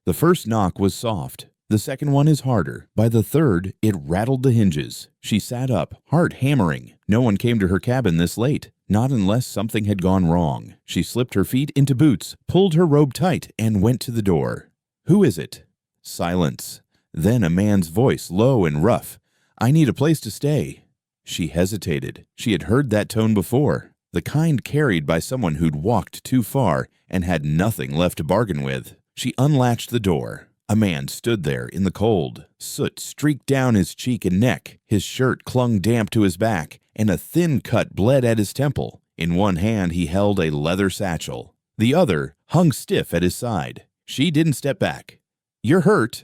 The first knock was soft. The second one is harder. By the third, it rattled the hinges. She sat up, heart hammering. No one came to her cabin this late, not unless something had gone wrong. She slipped her feet into boots, pulled her robe tight, and went to the door. "Who is it?" Silence. Then a man's voice, low and rough. "I need a place to stay." She hesitated. She had heard that tone before, the kind carried by someone who'd walked too far and had nothing left to bargain with. She unlatched the door. A man stood there in the cold. Soot streaked down his cheek and neck. His shirt clung damp to his back, and a thin cut bled at his temple. In one hand he held a leather satchel. The other hung stiff at his side. She didn't step back. "You're hurt?"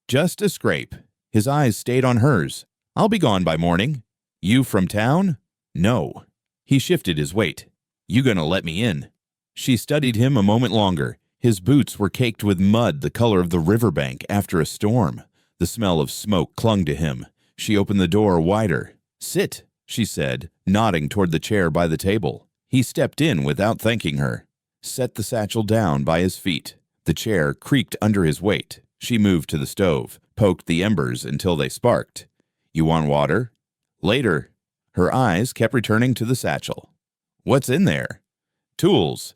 "Just a scrape." His eyes stayed on hers. "I'll be gone by morning." "You from town?" "No." He shifted his weight. "You gonna let me in?" She studied him a moment longer. His boots were caked with mud the color of the riverbank after a storm. The smell of smoke clung to him. She opened the door wider. "Sit," she said, nodding toward the chair by the table. He stepped in without thanking her, set the satchel down by his feet. The chair creaked under his weight. She moved to the stove, poked the embers until they sparked. "You want water?" "Later." Her eyes kept returning to the satchel. "What's in there?" "Tools."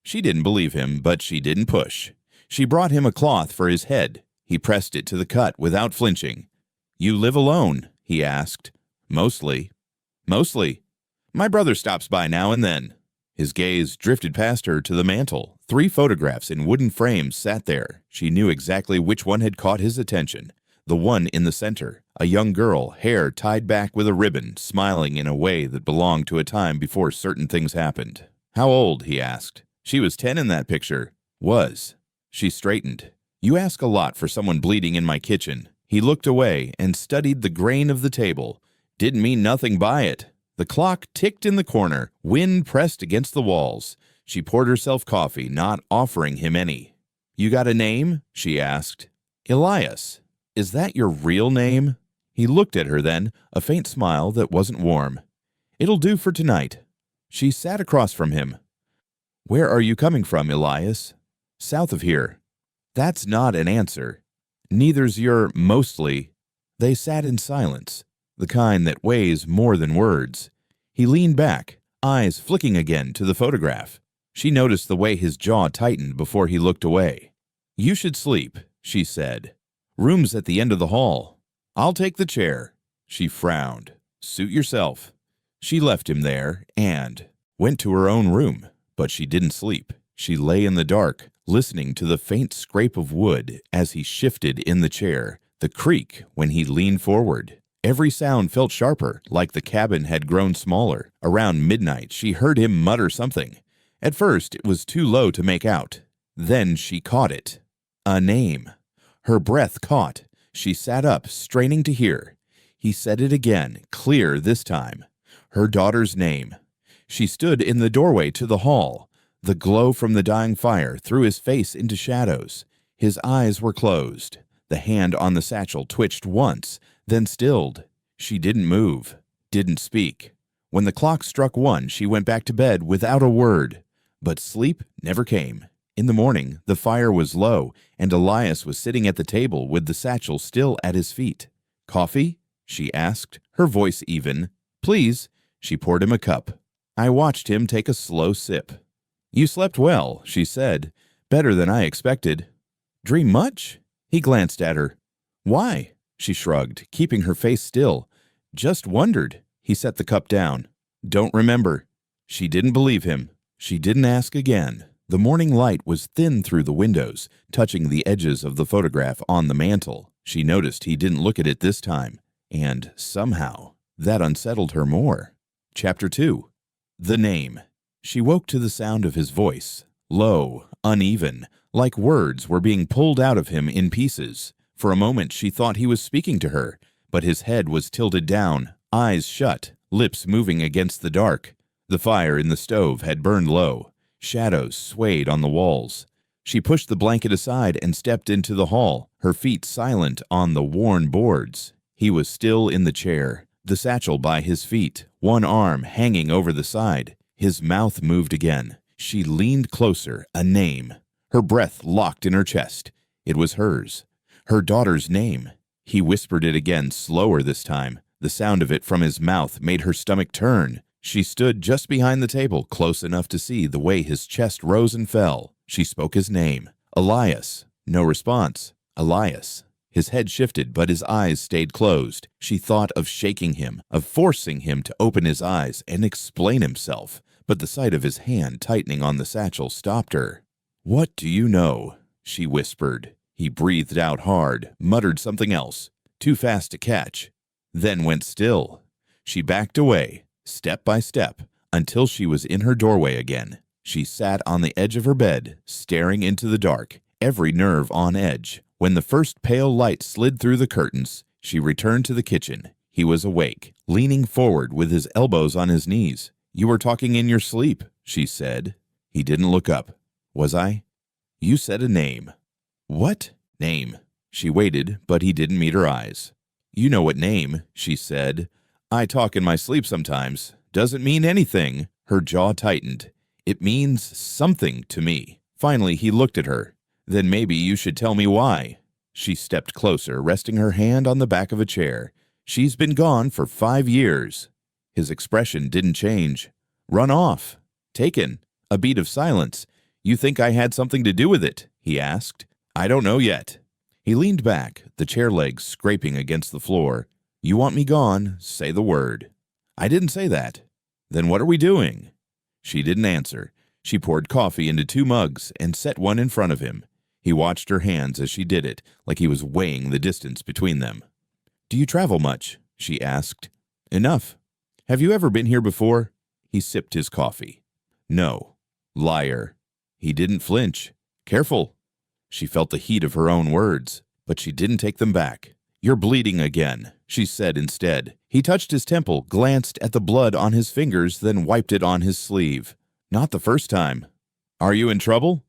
She didn't believe him, but she didn't push. She brought him a cloth for his head. He pressed it to the cut without flinching. "You live alone?" he asked. "Mostly." "Mostly?" "My brother stops by now and then." His gaze drifted past her to the mantel. 3 photographs in wooden frames sat there. She knew exactly which one had caught his attention. The one in the center, a young girl, hair tied back with a ribbon, smiling in a way that belonged to a time before certain things happened. "How old?" he asked. "She was 10 in that picture." "Was." She straightened. "You ask a lot for someone bleeding in my kitchen." He looked away and studied the grain of the table. Didn't mean nothing by it. The clock ticked in the corner. Wind pressed against the walls. She poured herself coffee, not offering him any. "You got a name?" she asked. "Elias." "Is that your real name?" He looked at her then, a faint smile that wasn't warm. "It'll do for tonight." She sat across from him. "Where are you coming from, Elias?" "South of here." "That's not an answer." "Neither's your mostly." They sat in silence, the kind that weighs more than words. He leaned back, eyes flicking again to the photograph. She noticed the way his jaw tightened before he looked away. "You should sleep," she said. "Room's at the end of the hall." "I'll take the chair." She frowned. "Suit yourself." She left him there and went to her own room. But she didn't sleep. She lay in the dark, listening to the faint scrape of wood as he shifted in the chair, the creak when he leaned forward. Every sound felt sharper, like the cabin had grown smaller. Around midnight, she heard him mutter something. At first, it was too low to make out. Then she caught it. A name. Her breath caught. She sat up, straining to hear. He said it again, clear this time. Her daughter's name. She stood in the doorway to the hall. The glow from the dying fire threw his face into shadows. His eyes were closed. The hand on the satchel twitched once, then stilled. She didn't move, didn't speak. When the clock struck 1, she went back to bed without a word. But sleep never came. In the morning, the fire was low, and Elias was sitting at the table with the satchel still at his feet. "Coffee?" she asked, her voice even. "Please." She poured him a cup. I watched him take a slow sip. "You slept well," she said. "Better than I expected." "Dream much?" He glanced at her. "Why?" She shrugged, keeping her face still. "Just wondered." He set the cup down. "Don't remember." She didn't believe him. She didn't ask again. The morning light was thin through the windows, touching the edges of the photograph on the mantel. She noticed he didn't look at it this time, and somehow that unsettled her more. Chapter 2. The name. She woke to the sound of his voice, low, uneven, like words were being pulled out of him in pieces. For a moment she thought he was speaking to her, but his head was tilted down, eyes shut, lips moving against the dark. The fire in the stove had burned low. Shadows swayed on the walls. She pushed the blanket aside and stepped into the hall, her feet silent on the worn boards. He was still in the chair, the satchel by his feet, one arm hanging over the side. His mouth moved again. She leaned closer, a name. Her breath locked in her chest. It was hers. Her daughter's name. He whispered it again, slower this time. The sound of it from his mouth made her stomach turn. She stood just behind the table, close enough to see the way his chest rose and fell. She spoke his name. Elias. No response. Elias. His head shifted, but his eyes stayed closed. She thought of shaking him, of forcing him to open his eyes and explain himself, but the sight of his hand tightening on the satchel stopped her. "What do you know?" she whispered. He breathed out hard, muttered something else, too fast to catch, then went still. She backed away, step by step, until she was in her doorway again. She sat on the edge of her bed, staring into the dark, every nerve on edge. When the first pale light slid through the curtains, she returned to the kitchen. He was awake, leaning forward with his elbows on his knees. "You were talking in your sleep," she said. He didn't look up. "Was I?" "You said a name." "What name?" She waited, but he didn't meet her eyes. "You know what name," she said. "I talk in my sleep sometimes. Doesn't mean anything." Her jaw tightened. "It means something to me." Finally, he looked at her. "Then maybe you should tell me why." She stepped closer, resting her hand on the back of a chair. "She's been gone for 5 years." His expression didn't change. "Run off. Taken." A beat of silence. "You think I had something to do with it?" he asked. "I don't know yet." He leaned back, the chair legs scraping against the floor. "You want me gone? Say the word." "I didn't say that." "Then what are we doing?" She didn't answer. She poured coffee into 2 mugs and set one in front of him. He watched her hands as she did it, like he was weighing the distance between them. "Do you travel much?" she asked. "Enough." "Have you ever been here before?" He sipped his coffee. "No." "Liar." He didn't flinch. "Careful." She felt the heat of her own words, but she didn't take them back. "You're bleeding again," she said instead. He touched his temple, glanced at the blood on his fingers, then wiped it on his sleeve. "Not the first time." "Are you in trouble?"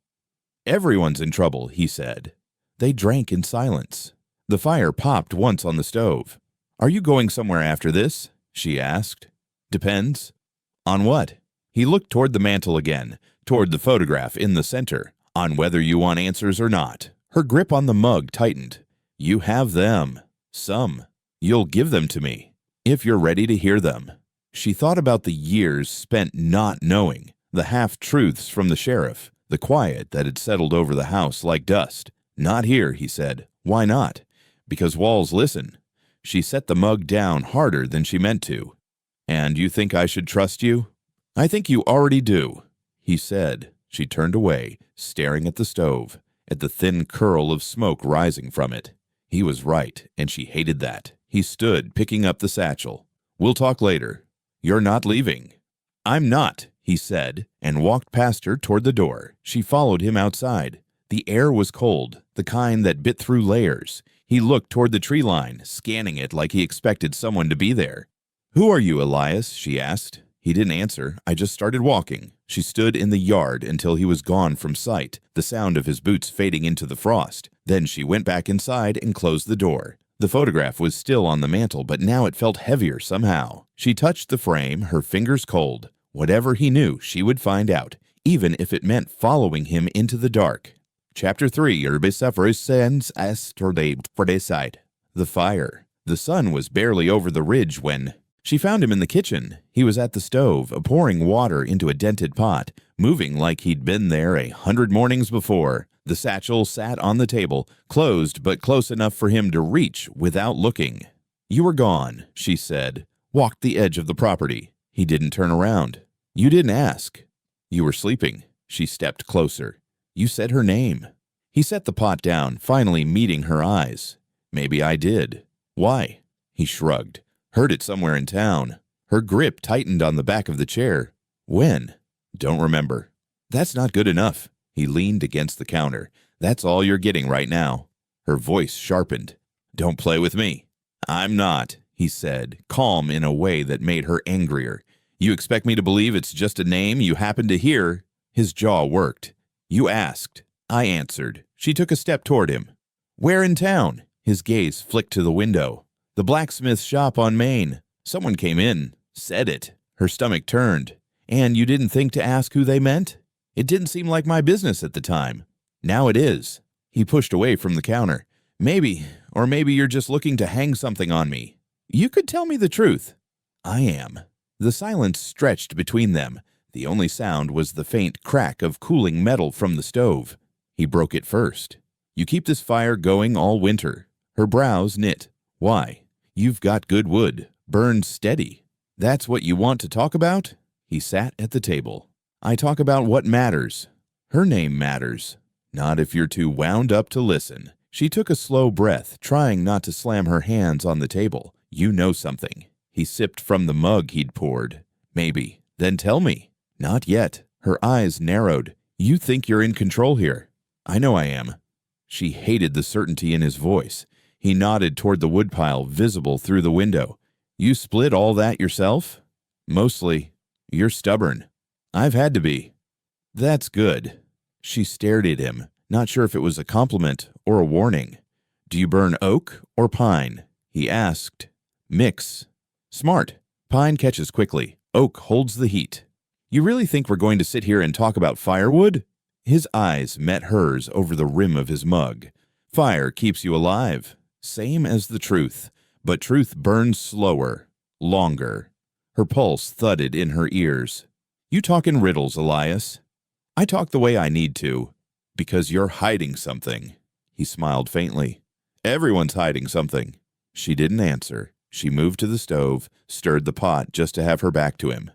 "Everyone's in trouble," he said. They drank in silence. The fire popped once on the stove. "Are you going somewhere after this?" she asked. "Depends." "On what?" He looked toward the mantel again, toward the photograph in the center. "On whether you want answers or not." Her grip on the mug tightened. "You have them. Some. You'll give them to me, if you're ready to hear them." She thought about the years spent not knowing, the half-truths from the sheriff, the quiet that had settled over the house like dust. "Not here," he said. "Why not?" "Because walls listen." She set the mug down harder than she meant to. "And you think I should trust you?" "I think you already do," he said. She turned away, staring at the stove, at the thin curl of smoke rising from it. He was right, and she hated that. He stood, picking up the satchel. "We'll talk later." "You're not leaving." "I'm not," he said, and walked past her toward the door. She followed him outside. The air was cold, the kind that bit through layers. He looked toward the tree line, scanning it like he expected someone to be there. "Who are you, Elias?" she asked. He didn't answer. "I just started walking." She stood in the yard until he was gone from sight, the sound of his boots fading into the frost. Then she went back inside and closed the door. The photograph was still on the mantel, but now it felt heavier somehow. She touched the frame, her fingers cold. Whatever he knew, she would find out, even if it meant following him into the dark. Chapter 3. The fire. The sun was barely over the ridge when she found him in the kitchen. He was at the stove, pouring water into a dented pot, moving like he'd been there 100 mornings before. The satchel sat on the table, closed but close enough for him to reach without looking. "You were gone," she said. "Walked the edge of the property." He didn't turn around. "You didn't ask." "You were sleeping." She stepped closer. "You said her name." He set the pot down, finally meeting her eyes. "Maybe I did." "Why?" He shrugged. "Heard it somewhere in town." Her grip tightened on the back of the chair. "When?" "Don't remember." "That's not good enough." He leaned against the counter. "That's all you're getting right now." Her voice sharpened. "Don't play with me." "I'm not," he said, calm in a way that made her angrier. "You expect me to believe it's just a name you happened to hear?" His jaw worked. "You asked." I answered. She took a step toward him. "Where in town?" His gaze flicked to the window. "The blacksmith shop on Main. Someone came in. Said it." Her stomach turned. "And you didn't think to ask who they meant?" "It didn't seem like my business at the time." "Now it is." He pushed away from the counter. Maybe you're just looking to hang something on me. You could tell me the truth. I am. The silence stretched between them. The only sound was the faint crack of cooling metal from the stove. He broke it first. You keep this fire going all winter. Her brows knit. Why? You've got good wood. Burned steady. That's what you want to talk about? He sat at the table. I talk about what matters. Her name matters. Not if you're too wound up to listen. She took a slow breath, trying not to slam her hands on the table. You know something. He sipped from the mug he'd poured. Maybe. Then tell me. Not yet. Her eyes narrowed. You think you're in control here. I know I am. She hated the certainty in his voice. He nodded toward the woodpile visible through the window. You split all that yourself? Mostly. You're stubborn. I've had to be. That's good. She stared at him, not sure if it was a compliment or a warning. Do you burn oak or pine? He asked. Mix. Smart. Pine catches quickly. Oak holds the heat. You really think we're going to sit here and talk about firewood? His eyes met hers over the rim of his mug. Fire keeps you alive. Same as the truth. But truth burns slower. Longer. Her pulse thudded in her ears. You talk in riddles, Elias. I talk the way I need to. Because you're hiding something. He smiled faintly. Everyone's hiding something. She didn't answer. She moved to the stove, stirred the pot just to have her back to him.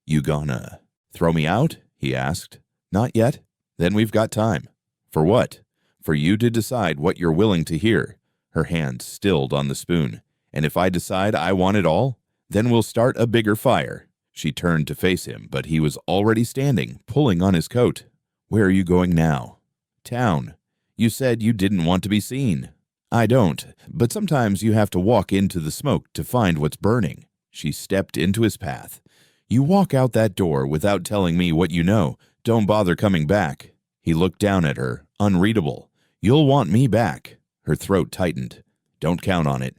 You gonna throw me out? He asked. Not yet. Then we've got time. For what? For you to decide what you're willing to hear. Her hand stilled on the spoon. And if I decide I want it all, then we'll start a bigger fire. She turned to face him, but he was already standing, pulling on his coat. Where are you going now? Town. You said you didn't want to be seen. I don't, but sometimes you have to walk into the smoke to find what's burning. She stepped into his path. You walk out that door without telling me what you know. Don't bother coming back. He looked down at her, unreadable. You'll want me back. Her throat tightened. Don't count on it.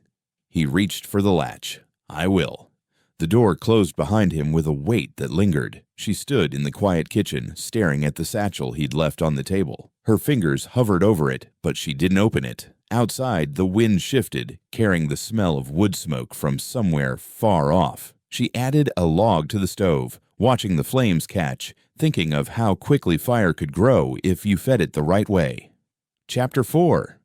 He reached for the latch. I will. The door closed behind him with a weight that lingered. She stood in the quiet kitchen, staring at the satchel he'd left on the table. Her fingers hovered over it, but she didn't open it. Outside, the wind shifted, carrying the smell of wood smoke from somewhere far off. She added a log to the stove, watching the flames catch, thinking of how quickly fire could grow if you fed it the right way. Chapter 4.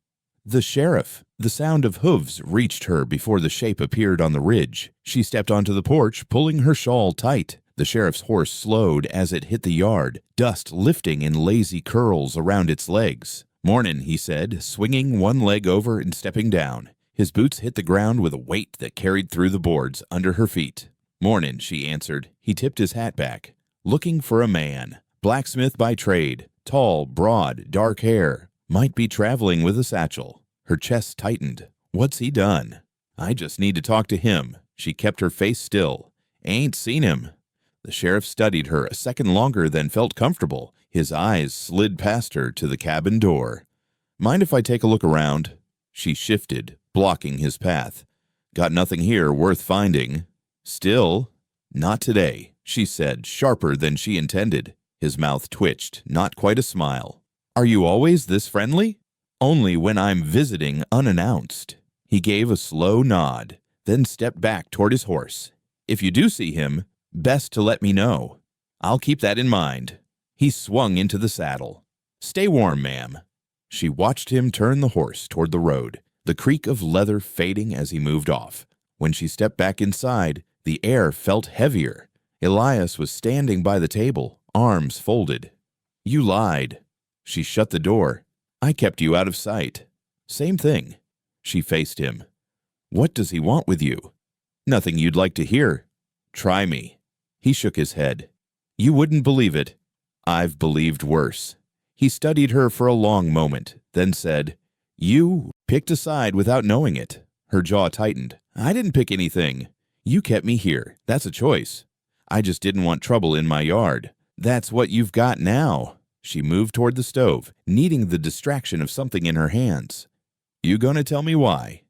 The sheriff. The sound of hooves reached her before the shape appeared on the ridge. She stepped onto the porch, pulling her shawl tight. The sheriff's horse slowed as it hit the yard, dust lifting in lazy curls around its legs. Mornin', he said, swinging one leg over and stepping down. His boots hit the ground with a weight that carried through the boards under her feet. Mornin', she answered. He tipped his hat back. Looking for a man. Blacksmith by trade. Tall, broad, dark hair. Might be traveling with a satchel. Her chest tightened. What's he done? I just need to talk to him. She kept her face still. Ain't seen him. The sheriff studied her a second longer than felt comfortable. His eyes slid past her to the cabin door. Mind if I take a look around? She shifted, blocking his path. Got nothing here worth finding. Still, not today, she said, sharper than she intended. His mouth twitched, not quite a smile. Are you always this friendly? Only when I'm visiting unannounced. He gave a slow nod, then stepped back toward his horse. If you do see him, best to let me know. I'll keep that in mind. He swung into the saddle. Stay warm, ma'am. She watched him turn the horse toward the road, the creak of leather fading as he moved off. When she stepped back inside, the air felt heavier. Elias was standing by the table, arms folded. You lied. She shut the door. I kept you out of sight. Same thing. She faced him. What does he want with you? Nothing you'd like to hear. Try me. He shook his head. You wouldn't believe it. I've believed worse. He studied her for a long moment, then said, You picked a side without knowing it. Her jaw tightened. I didn't pick anything. You kept me here. That's a choice. I just didn't want trouble in my yard. That's what you've got now. She moved toward the stove, needing the distraction of something in her hands. You gonna tell me why?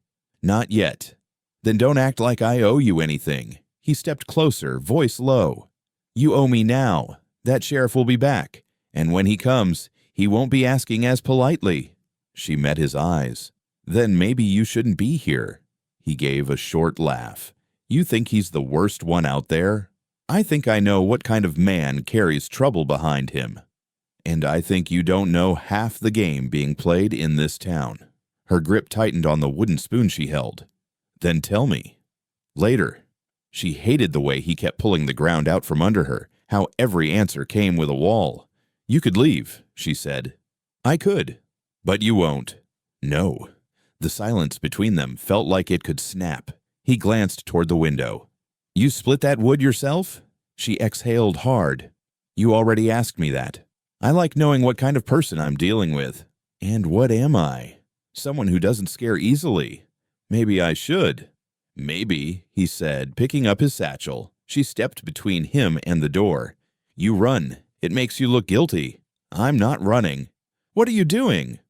Not yet. Then don't act like I owe you anything. He stepped closer, voice low. You owe me now. That sheriff will be back, and when he comes, he won't be asking as politely. She met his eyes. Then maybe you shouldn't be here. He gave a short laugh. You think he's the worst one out there? I think I know what kind of man carries trouble behind him. And I think you don't know half the game being played in this town. Her grip tightened on the wooden spoon she held. Then tell me. Later. She hated the way he kept pulling the ground out from under her, how every answer came with a wall. You could leave, she said. I could. But you won't. No. The silence between them felt like it could snap. He glanced toward the window. You split that wood yourself? She exhaled hard. You already asked me that. I like knowing what kind of person I'm dealing with. And what am I? Someone who doesn't scare easily. Maybe I should. Maybe, he said, picking up his satchel. She stepped between him and the door. You run. It makes you look guilty. I'm not running. What are you doing?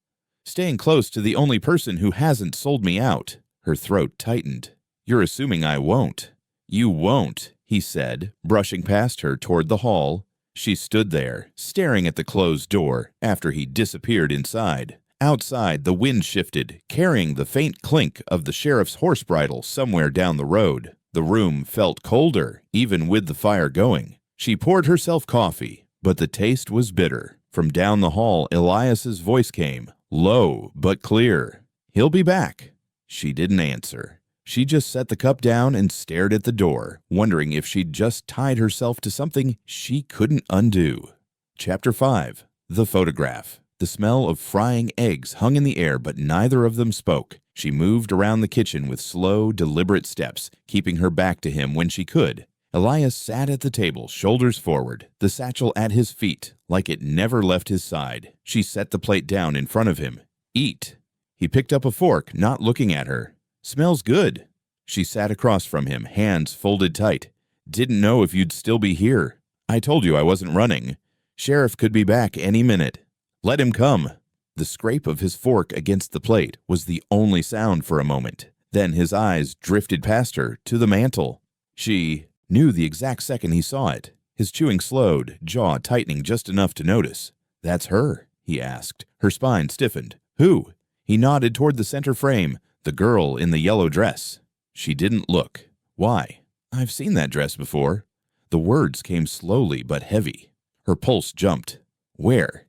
Staying close to the only person who hasn't sold me out. Her throat tightened. You're assuming I won't. You won't, he said, brushing past her toward the hall. She stood there, staring at the closed door after he disappeared inside. Outside, the wind shifted, carrying the faint clink of the sheriff's horse bridle somewhere down the road. The room felt colder, even with the fire going. She poured herself coffee, but the taste was bitter. From down the hall, Elias's voice came, low but clear. He'll be back. She didn't answer. She just set the cup down and stared at the door, wondering if she'd just tied herself to something she couldn't undo. Chapter 5. The Photograph. The smell of frying eggs hung in the air, but neither of them spoke. She moved around the kitchen with slow, deliberate steps, keeping her back to him when she could. Elias sat at the table, shoulders forward, the satchel at his feet, like it never left his side. She set the plate down in front of him. Eat. He picked up a fork, not looking at her. Smells good. She sat across from him, hands folded tight. Didn't know if you'd still be here. I told you I wasn't running. Sheriff could be back any minute. Let him come. The scrape of his fork against the plate was the only sound for a moment. Then his eyes drifted past her to the mantel. She knew the exact second he saw it. His chewing slowed, jaw tightening just enough to notice. That's her, he asked. Her spine stiffened. Who? He nodded toward the center frame, the girl in the yellow dress. She didn't look. Why? I've seen that dress before. The words came slowly but heavy. Her pulse jumped. Where?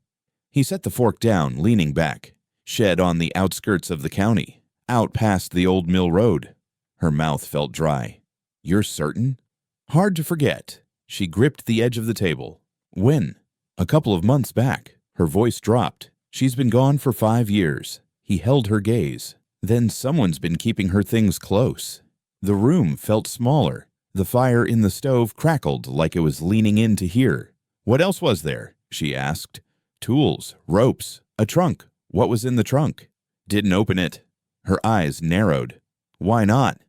He set the fork down, leaning back. Shed on the outskirts of the county, out past the old mill road. Her mouth felt dry. You're certain? Hard to forget. She gripped the edge of the table. When? A couple of months back. Her voice dropped. She's been gone for 5 years. He held her gaze. Then someone's been keeping her things close. The room felt smaller. The fire in the stove crackled like it was leaning in to hear. What else was there? She asked. Tools, ropes, a trunk. What was in the trunk? Didn't open it. Her eyes narrowed. Why not?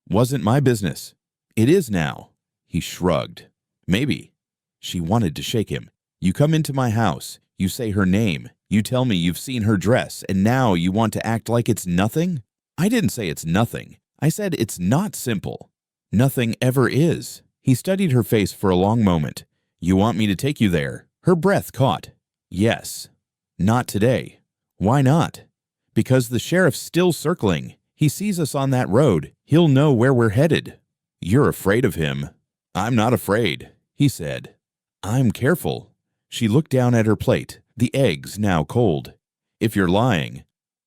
Wasn't my business. It is now. He shrugged. Maybe. She wanted to shake him. You come into my house. You say her name. You tell me you've seen her dress, and now you want to act like it's nothing? I didn't say it's nothing. I said it's not simple. Nothing ever is. He studied her face for a long moment. You want me to take you there? Her breath caught. Yes. Not today. Why not? Because the sheriff's still circling. He sees us on that road. He'll know where we're headed. You're afraid of him. I'm not afraid, he said. I'm careful. She looked down at her plate, the eggs now cold. If you're lying.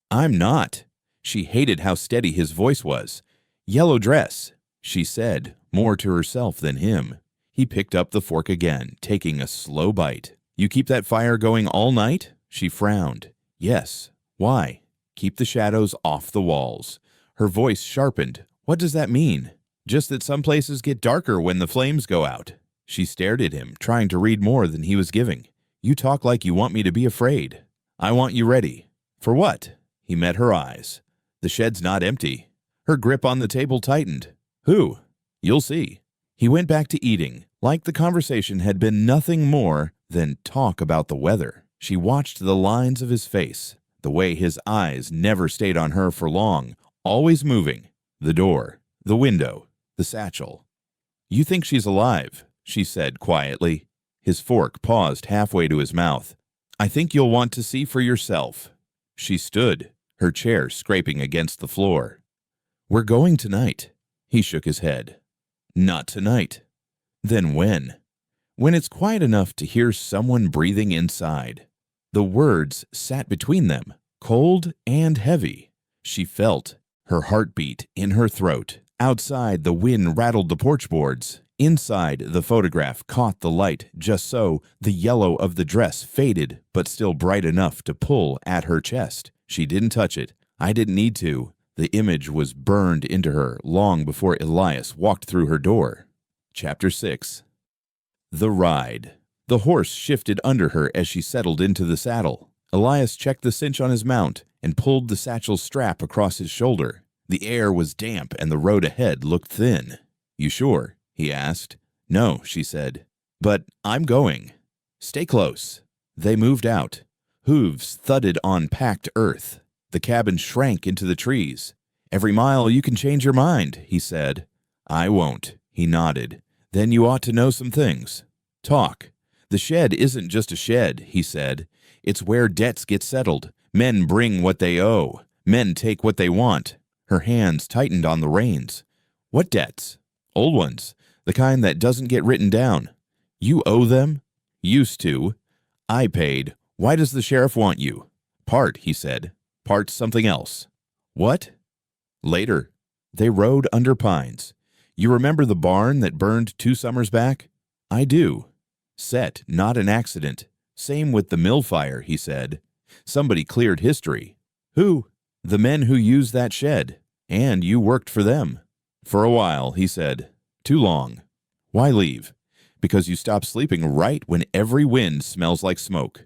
I'm not. She hated how steady his voice was. Yellow dress, she said, more to herself than him. He picked up the fork again, taking a slow bite. You keep that fire going all night? She frowned. Yes. Why? Keep the shadows off the walls. Her voice sharpened. What does that mean? Just that some places get darker when the flames go out. She stared at him, trying to read more than he was giving. You talk like you want me to be afraid. I want you ready. For what? He met her eyes. The shed's not empty. Her grip on the table tightened. Who? You'll see. He went back to eating, like the conversation had been nothing more than talk about the weather. She watched the lines of his face, the way his eyes never stayed on her for long, always moving. The door, the window, the satchel. You think she's alive, she said quietly. His fork paused halfway to his mouth. I think you'll want to see for yourself. She stood, her chair scraping against the floor. "We're going tonight." He shook his head. "Not tonight." "Then when?" "When it's quiet enough to hear someone breathing inside." The words sat between them, cold and heavy. She felt her heartbeat in her throat. Outside, the wind rattled the porch boards. Inside, the photograph caught the light just so the yellow of the dress faded, but still bright enough to pull at her chest. She didn't touch it. I didn't need to. The image was burned into her long before Elias walked through her door. Chapter 6. The ride. The horse shifted under her as she settled into the saddle. Elias checked the cinch on his mount and pulled the satchel strap across his shoulder. The air was damp and the road ahead looked thin. "You sure?" he asked. "No," she said. "But I'm going." "Stay close." They moved out. Hooves thudded on packed earth. The cabin shrank into the trees. "Every mile you can change your mind," he said. "I won't," he nodded. "Then you ought to know some things." "Talk." "The shed isn't just a shed," he said. "It's where debts get settled. Men bring what they owe. Men take what they want." Her hands tightened on the reins. "What debts?" "Old ones. The kind that doesn't get written down." "You owe them?" "Used to." "I paid. Why does the sheriff want you?" "Part," he said. "Part's something else." "What?" "Later." They rode under pines. "You remember the barn that burned 2 summers back?" "I do." "Set, not an accident. Same with the mill fire," he said. "Somebody cleared history." "Who?" "The men who used that shed. And you worked for them." "For a while," he said. "Too long." "Why leave?" "Because you stop sleeping right when every wind smells like smoke."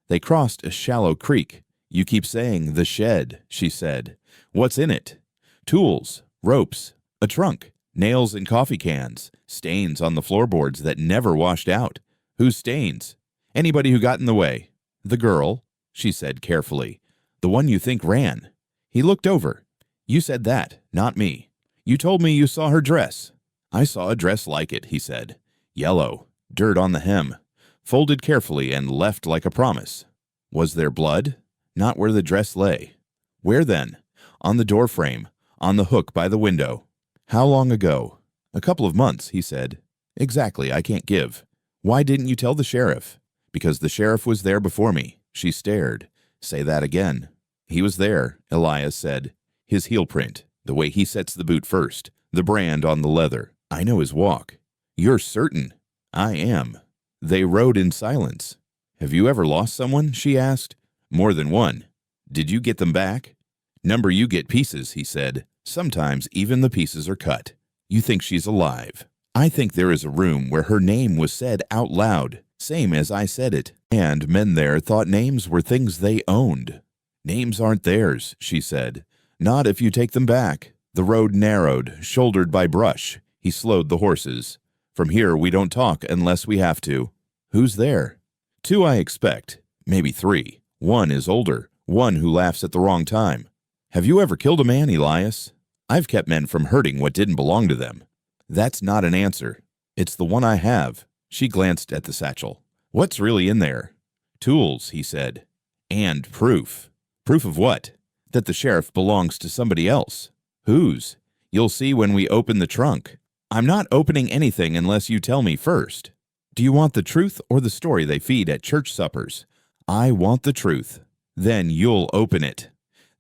They crossed a shallow creek. "You keep saying the shed," she said. "What's in it?" "Tools, ropes, a trunk, nails and coffee cans, stains on the floorboards that never washed out." "Whose stains?" "Anybody who got in the way." "The girl," she said carefully. "The one you think ran." He looked over. "You said that, not me. You told me you saw her dress." "I saw a dress like it," he said. "Yellow, dirt on the hem, folded carefully and left like a promise." "Was there blood?" "Not where the dress lay." "Where then?" "On the doorframe, on the hook by the window." "How long ago?" "A couple of months," he said. "Exactly, I can't give." "Why didn't you tell the sheriff?" "Because the sheriff was there before me." She stared. "Say that again." "He was there," Elias said. "His heel print, the way he sets the boot first, the brand on the leather. I know his walk." "You're certain?" "I am." They rode in silence. "Have you ever lost someone?" she asked. "More than one." "Did you get them back?" "Number you get pieces," he said. "Sometimes even the pieces are cut." "You think she's alive?" "I think there is a room where her name was said out loud, same as I said it, and men there thought names were things they owned." "Names aren't theirs," she said. "Not if you take them back." The road narrowed, shouldered by brush. He slowed the horses. "From here we don't talk unless we have to." "Who's there?" "2, I expect. Maybe 3. One is older, one who laughs at the wrong time." "Have you ever killed a man, Elias?" "I've kept men from hurting what didn't belong to them." "That's not an answer." "It's the one I have." She glanced at the satchel. "What's really in there?" "Tools," he said. "And proof." "Proof of what?" "That the sheriff belongs to somebody else." "Whose?" "You'll see when we open the trunk." "I'm not opening anything unless you tell me first." "Do you want the truth or the story they feed at church suppers?" "I want the truth." "Then you'll open it."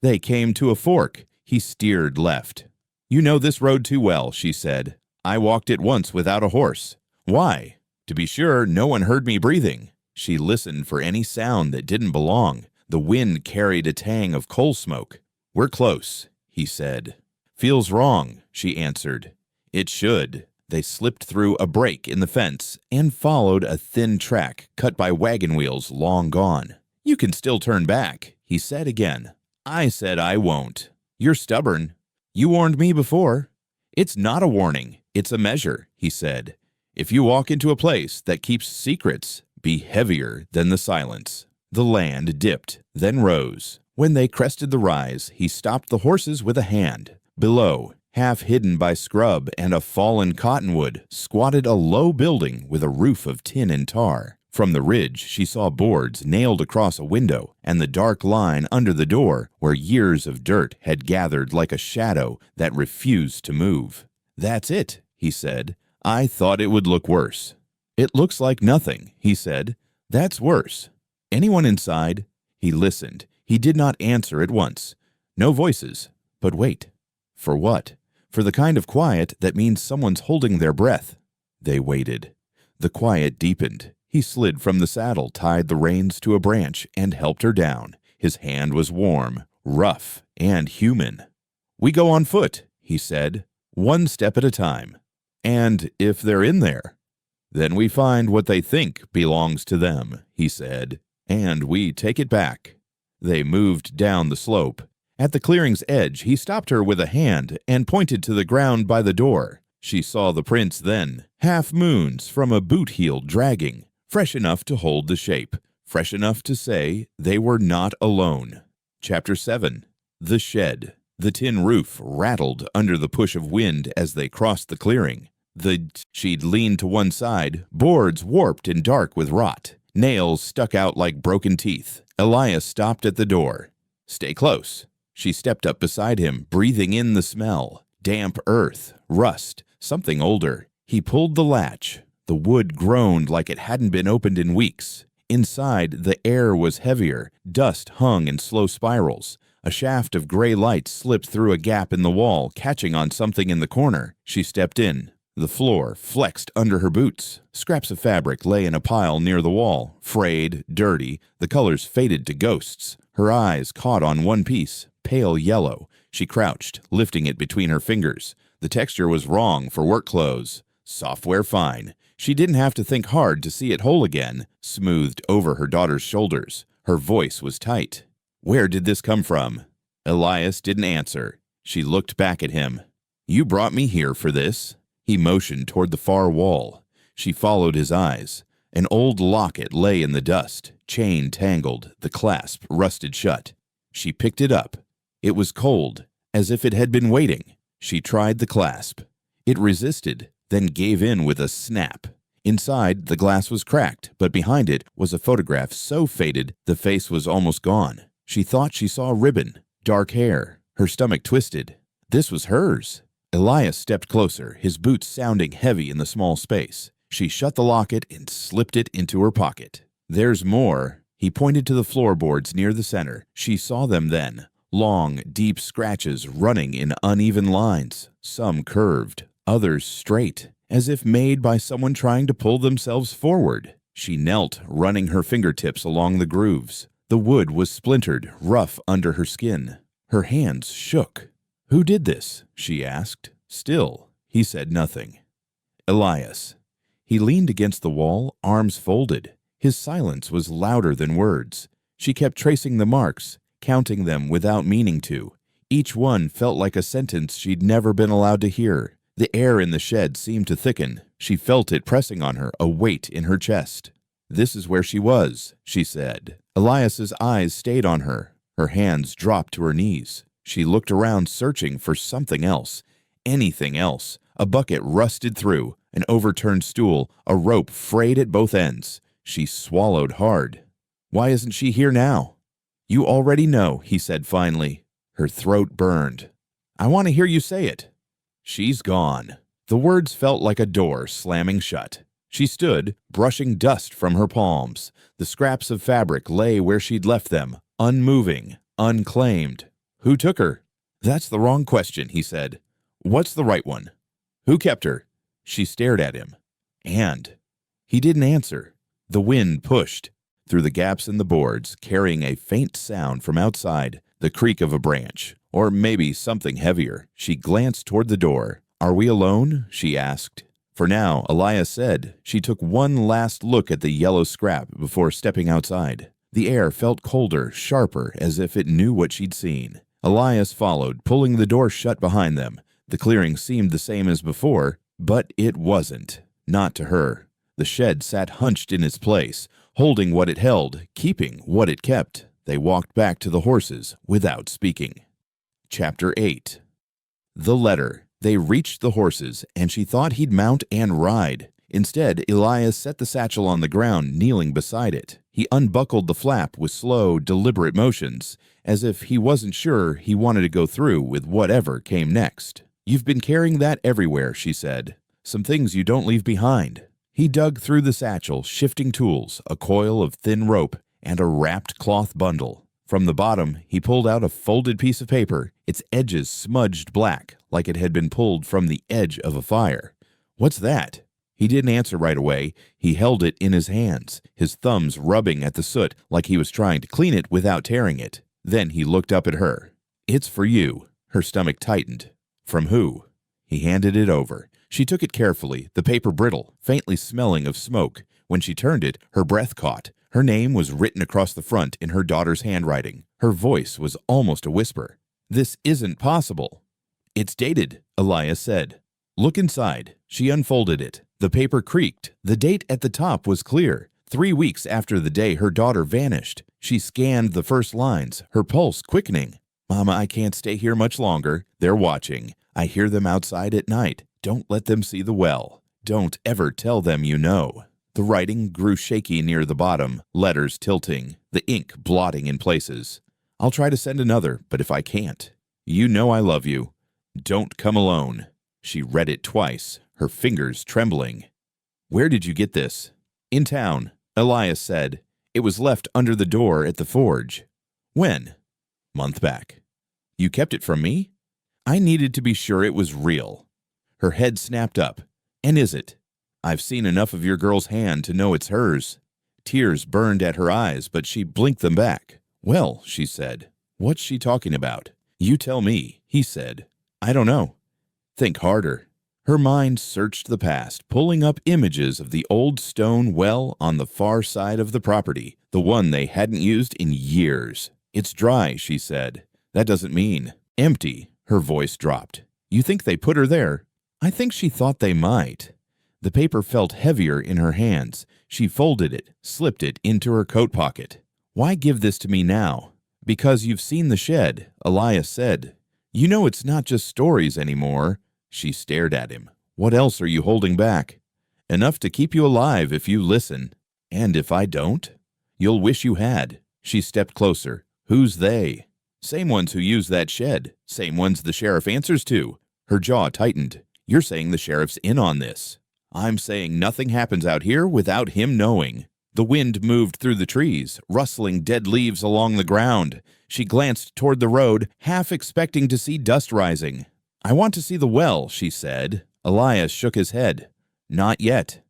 They came to a fork. He steered left. "You know this road too well," she said. "I walked it once without a horse." "Why?" "To be sure no one heard me breathing." She listened for any sound that didn't belong. The wind carried a tang of coal smoke. "We're close," he said. "Feels wrong," she answered. "It should." They slipped through a break in the fence and followed a thin track cut by wagon wheels long gone. "You can still turn back," he said again. "I said I won't." "You're stubborn." "You warned me before." "It's not a warning. It's a measure," he said. "If you walk into a place that keeps secrets, be heavier than the silence." The land dipped, then rose. When they crested the rise, he stopped the horses with a hand. Below, half hidden by scrub and a fallen cottonwood, squatted a low building with a roof of tin and tar. From the ridge, she saw boards nailed across a window and the dark line under the door where years of dirt had gathered like a shadow that refused to move. "That's it," he said. "I thought it would look worse." "It looks like nothing," he said. "That's worse. Anyone inside?" He listened. He did not answer at once. No voices. But wait. For what? For the kind of quiet that means someone's holding their breath. They waited. The quiet deepened. He slid from the saddle, tied the reins to a branch, and helped her down. His hand was warm, rough, and human. "We go on foot," he said, "one step at a time. And if they're in there, then we find what they think belongs to them," he said, "and we take it back." They moved down the slope. At the clearing's edge, he stopped her with a hand and pointed to the ground by the door. She saw the prints then, half moons from a boot heel dragging, fresh enough to hold the shape, fresh enough to say they were not alone. Chapter 7. The Shed. The tin roof rattled under the push of wind as they crossed the clearing. She'd leaned to one side, boards warped and dark with rot. Nails stuck out like broken teeth. Elias stopped at the door. "Stay close." She stepped up beside him, breathing in the smell. Damp earth, rust, something older. He pulled the latch. The wood groaned like it hadn't been opened in weeks. Inside, the air was heavier. Dust hung in slow spirals. A shaft of gray light slipped through a gap in the wall, catching on something in the corner. She stepped in. The floor flexed under her boots. Scraps of fabric lay in a pile near the wall, frayed, dirty, the colors faded to ghosts. Her eyes caught on one piece, pale yellow. She crouched, lifting it between her fingers. The texture was wrong for work clothes. Software fine. She didn't have to think hard to see it whole again, smoothed over her daughter's shoulders. Her voice was tight. "Where did this come from?" Elias didn't answer. She looked back at him. "You brought me here for this?" He motioned toward the far wall. She followed his eyes. An old locket lay in the dust, chain tangled, the clasp rusted shut. She picked it up. It was cold, as if it had been waiting. She tried the clasp. It resisted, then gave in with a snap. Inside, the glass was cracked, but behind it was a photograph so faded the face was almost gone. She thought she saw a ribbon, dark hair. Her stomach twisted. This was hers. Elias stepped closer, his boots sounding heavy in the small space. She shut the locket and slipped it into her pocket. "There's more." He pointed to the floorboards near the center. She saw them then. Long, deep scratches running in uneven lines, some curved, others straight, as if made by someone trying to pull themselves forward. She knelt, running her fingertips along the grooves. The wood was splintered, rough under her skin. Her hands shook. "Who did this?" she asked. Still, he said nothing. Elias. He leaned against the wall, arms folded. His silence was louder than words. She kept tracing the marks, counting them without meaning to. Each one felt like a sentence she'd never been allowed to hear. The air in the shed seemed to thicken. She felt it pressing on her, a weight in her chest. "This is where she was," she said. Elias's eyes stayed on her. Her hands dropped to her knees. She looked around, searching for something else. Anything else. A bucket rusted through, an overturned stool, a rope frayed at both ends. She swallowed hard. "Why isn't she here now?" "You already know," he said finally. Her throat burned. "I want to hear you say it." "She's gone." The words felt like a door slamming shut. She stood, brushing dust from her palms. The scraps of fabric lay where she'd left them, unmoving, unclaimed. "Who took her?" "That's the wrong question," he said. "What's the right one?" "Who kept her?" She stared at him. "And?" He didn't answer. The wind pushed through the gaps in the boards, carrying a faint sound from outside, the creak of a branch, or maybe something heavier. She glanced toward the door. "Are we alone?" she asked. For now, Elias said. She took one last look at the yellow scrap before stepping outside. The air felt colder, sharper, as if it knew what she'd seen. Elias followed, pulling the door shut behind them. The clearing seemed the same as before, but it wasn't. Not to her. The shed sat hunched in its place, holding what it held, keeping what it kept. They walked back to the horses without speaking. Chapter 8. The letter. They reached the horses, and she thought he'd mount and ride. Instead, Elias set the satchel on the ground, kneeling beside it. He unbuckled the flap with slow, deliberate motions, as if he wasn't sure he wanted to go through with whatever came next. "You've been carrying that everywhere," she said. "Some things you don't leave behind." He dug through the satchel, shifting tools, a coil of thin rope, and a wrapped cloth bundle. From the bottom, he pulled out a folded piece of paper, its edges smudged black, like it had been pulled from the edge of a fire. "What's that?" He didn't answer right away. He held it in his hands, his thumbs rubbing at the soot like he was trying to clean it without tearing it. Then he looked up at her. "It's for you." Her stomach tightened. "From who?" He handed it over. She took it carefully, the paper brittle, faintly smelling of smoke. When she turned it, her breath caught. Her name was written across the front in her daughter's handwriting. Her voice was almost a whisper. "This isn't possible." "It's dated," Elias said. "Look inside." She unfolded it. The paper creaked. The date at the top was clear. 3 weeks after the day her daughter vanished. She scanned the first lines, her pulse quickening. "Mama, I can't stay here much longer. They're watching. I hear them outside at night. Don't let them see the well. Don't ever tell them you know." The writing grew shaky near the bottom, letters tilting, the ink blotting in places. "I'll try to send another, but if I can't, you know I love you. Don't come alone." She read it twice, her fingers trembling. "Where did you get this?" "In town," Elias said. "It was left under the door at the forge." "When?" "Month back." "You kept it from me?" "I needed to be sure it was real." Her head snapped up. "And is it?" "I've seen enough of your girl's hand to know it's hers." Tears burned at her eyes, but she blinked them back. "Well," she said, "what's she talking about?" "You tell me," he said. "I don't know." "Think harder." Her mind searched the past, pulling up images of the old stone well on the far side of the property, the one they hadn't used in years. "It's dry," she said. "That doesn't mean—" "Empty." Her voice dropped. "You think they put her there?" "I think she thought they might." The paper felt heavier in her hands. She folded it, slipped it into her coat pocket. "Why give this to me now?" "Because you've seen the shed," Elias said. "You know it's not just stories anymore." She stared at him. "What else are you holding back?" "Enough to keep you alive if you listen." "And if I don't?" "You'll wish you had." She stepped closer. "Who's they?" "Same ones who use that shed. Same ones the sheriff answers to." Her jaw tightened. "You're saying the sheriff's in on this." "I'm saying nothing happens out here without him knowing." The wind moved through the trees, rustling dead leaves along the ground. She glanced toward the road, half expecting to see dust rising. "I want to see the well," she said. Elias shook his head. "Not yet."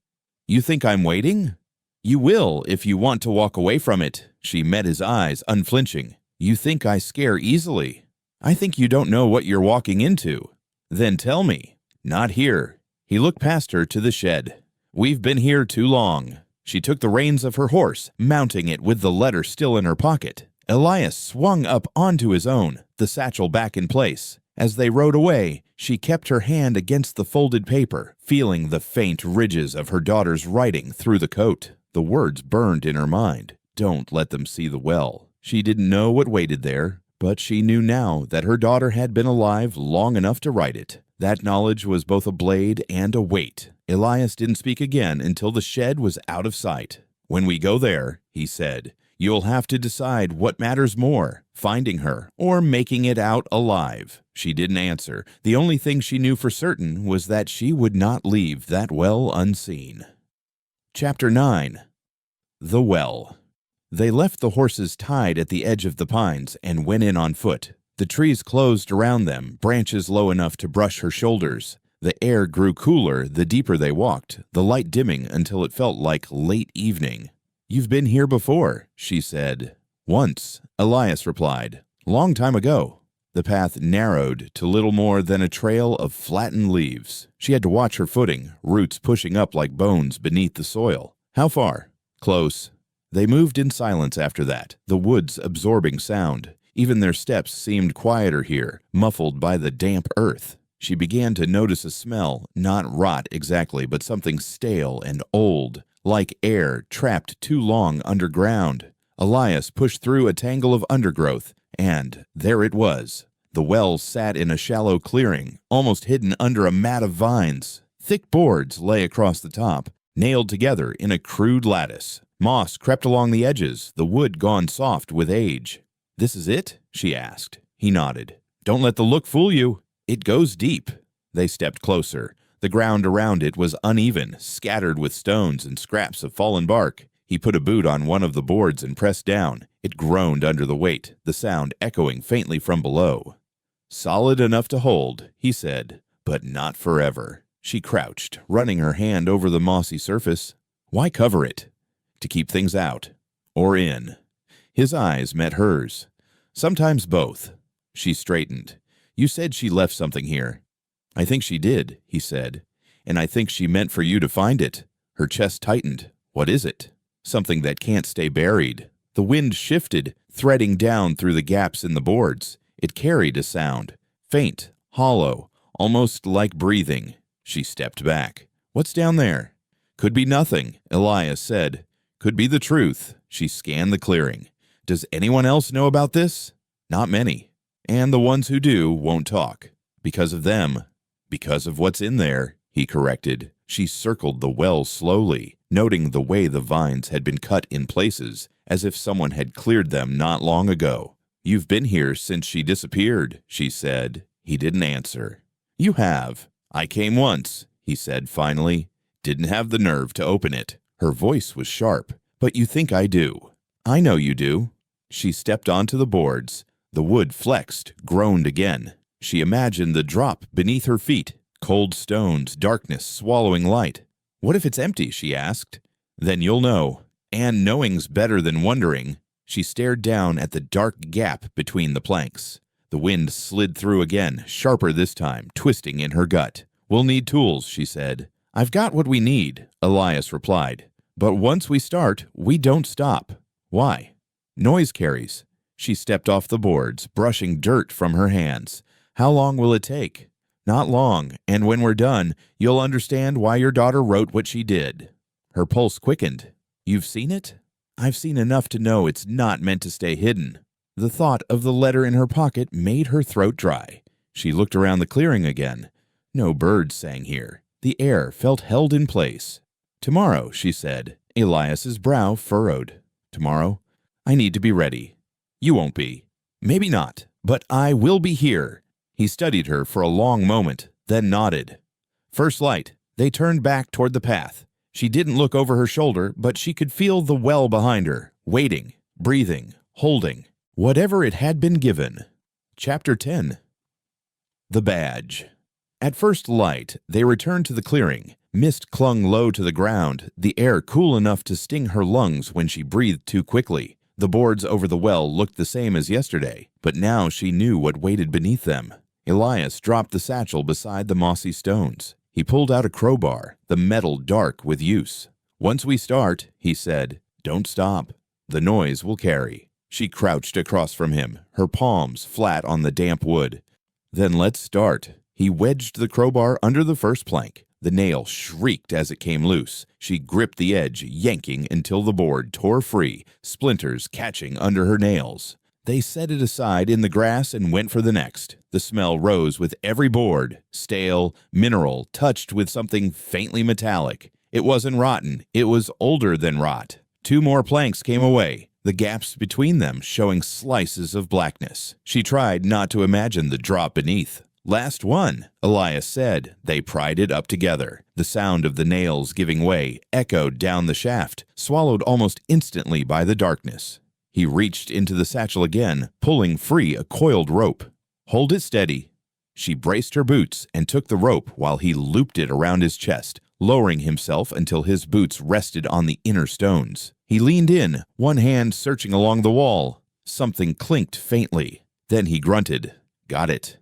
"You think I'm waiting?" "You will if you want to walk away from it." She met his eyes, unflinching. "You think I scare easily." "I think you don't know what you're walking into." "Then tell me." "Not here." He looked past her to the shed. "We've been here too long." She took the reins of her horse, mounting it with the letter still in her pocket. Elias swung up onto his own, the satchel back in place. As they rode away, she kept her hand against the folded paper, feeling the faint ridges of her daughter's writing through the coat. The words burned in her mind. Don't let them see the well. She didn't know what waited there, but she knew now that her daughter had been alive long enough to write it. That knowledge was both a blade and a weight. Elias didn't speak again until the shed was out of sight. "When we go there," he said, "you'll have to decide what matters more, finding her or making it out alive." She didn't answer. The only thing she knew for certain was that she would not leave that well unseen. Chapter 9. The Well. They left the horses tied at the edge of the pines and went in on foot. The trees closed around them, branches low enough to brush her shoulders. The air grew cooler the deeper they walked, the light dimming until it felt like late evening. "You've been here before," she said. "Once," Elias replied. "Long time ago." The path narrowed to little more than a trail of flattened leaves. She had to watch her footing, roots pushing up like bones beneath the soil. "How far?" "Close." They moved in silence after that, the woods absorbing sound. Even their steps seemed quieter here, muffled by the damp earth. She began to notice a smell, not rot exactly, but something stale and old, like air trapped too long underground. Elias pushed through a tangle of undergrowth, and there it was. The well sat in a shallow clearing, almost hidden under a mat of vines. Thick boards lay across the top, nailed together in a crude lattice. Moss crept along the edges, the wood gone soft with age. "This is it?" she asked. He nodded. "Don't let the look fool you. It goes deep." They stepped closer. The ground around it was uneven, scattered with stones and scraps of fallen bark. He put a boot on one of the boards and pressed down. It groaned under the weight, the sound echoing faintly from below. "Solid enough to hold," he said, "but not forever." She crouched, running her hand over the mossy surface. "Why cover it?" "To keep things out. Or in." His eyes met hers. "Sometimes both." She straightened. "You said she left something here." "I think she did," he said. "And I think she meant for you to find it." Her chest tightened. "What is it?" "Something that can't stay buried." The wind shifted, threading down through the gaps in the boards. It carried a sound. Faint, hollow, almost like breathing. She stepped back. "What's down there?" "Could be nothing," Elias said. "Could be the truth." She scanned the clearing. "Does anyone else know about this?" "Not many. And the ones who do won't talk. Because of them." "Because of what's in there," he corrected. She circled the well slowly, noting the way the vines had been cut in places, as if someone had cleared them not long ago. "You've been here since she disappeared," she said. He didn't answer. "You have." "I came once," he said finally. "Didn't have the nerve to open it." Her voice was sharp. "But you think I do." "I know you do." She stepped onto the boards. The wood flexed, groaned again. She imagined the drop beneath her feet. Cold stones, darkness swallowing light. "What if it's empty?" she asked. "Then you'll know. And knowing's better than wondering." She stared down at the dark gap between the planks. The wind slid through again, sharper this time, twisting in her gut. "We'll need tools," she said. "I've got what we need," Elias replied. "But once we start, we don't stop." "Why?" "Noise carries." She stepped off the boards, brushing dirt from her hands. "How long will it take?" "Not long, and when we're done, you'll understand why your daughter wrote what she did." Her pulse quickened. "You've seen it?" "I've seen enough to know it's not meant to stay hidden." The thought of the letter in her pocket made her throat dry. She looked around the clearing again. No birds sang here. The air felt held in place. "Tomorrow," she said. Elias's brow furrowed. "Tomorrow? I need to be ready." "You won't be." "Maybe not, but I will be here." He studied her for a long moment, then nodded. First light. They turned back toward the path. She didn't look over her shoulder, but she could feel the well behind her, waiting, breathing, holding, whatever it had been given. Chapter 10. The Badge. At first light, they returned to the clearing. Mist clung low to the ground, the air cool enough to sting her lungs when she breathed too quickly. The boards over the well looked the same as yesterday, but now she knew what waited beneath them. Elias dropped the satchel beside the mossy stones. He pulled out a crowbar, the metal dark with use. "Once we start," he said, "don't stop. The noise will carry." She crouched across from him, her palms flat on the damp wood. "Then let's start." He wedged the crowbar under the first plank. The nail shrieked as it came loose. She gripped the edge, yanking until the board tore free, splinters catching under her nails. They set it aside in the grass and went for the next. The smell rose with every board, stale, mineral, touched with something faintly metallic. It wasn't rotten, it was older than rot. 2 more planks came away, the gaps between them showing slices of blackness. She tried not to imagine the drop beneath. "Last one," Elias said. They pried it up together. The sound of the nails giving way echoed down the shaft, swallowed almost instantly by the darkness. He reached into the satchel again, pulling free a coiled rope. "Hold it steady." She braced her boots and took the rope while he looped it around his chest, lowering himself until his boots rested on the inner stones. He leaned in, one hand searching along the wall. Something clinked faintly. Then he grunted. "Got it."